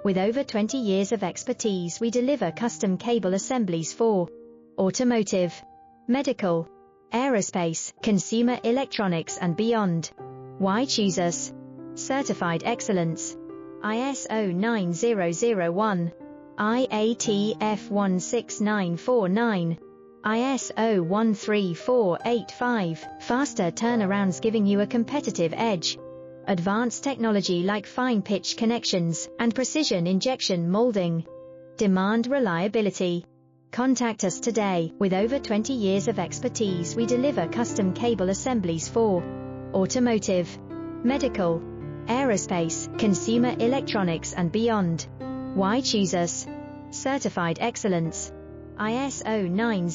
With over 20 years of expertise, we deliver custom cable assemblies for automotive, medical, aerospace, consumer electronics and beyond. Why choose us? Certified excellence. ISO 9001, IATF 16949, ISO 13485, faster turnarounds giving you a competitive edge. Advanced technology like fine pitch connections and precision injection molding. Demand reliability. Contact us today. With over 20 years of expertise, we deliver custom cable assemblies for automotive, medical, aerospace, consumer electronics and beyond. Why choose us? Certified excellence. ISO 9001